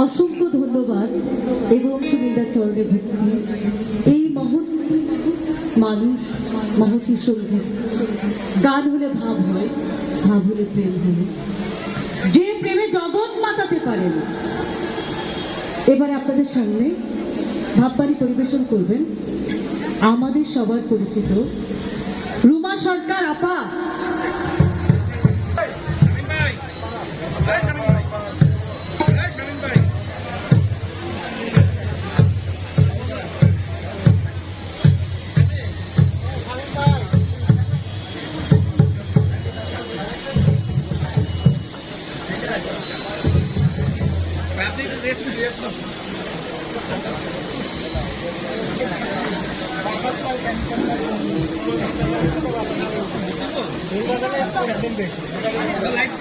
অসংখ্য ধন্যবাদ এবং সুনীলদার চরণে ভক্তি। এই মহৎ মানুষ, মহতী সঙ্গীত। গান হলে ভাব হয়, ভাব হলে প্রেম হয়, যে প্রেমে জগৎ মাতাতে পারেন। এবার আপনাদের সামনে ভাববাড়ি পরিবেশন করবেন আমাদের সবার পরিচিত রুমা সরকার আপা। লাইট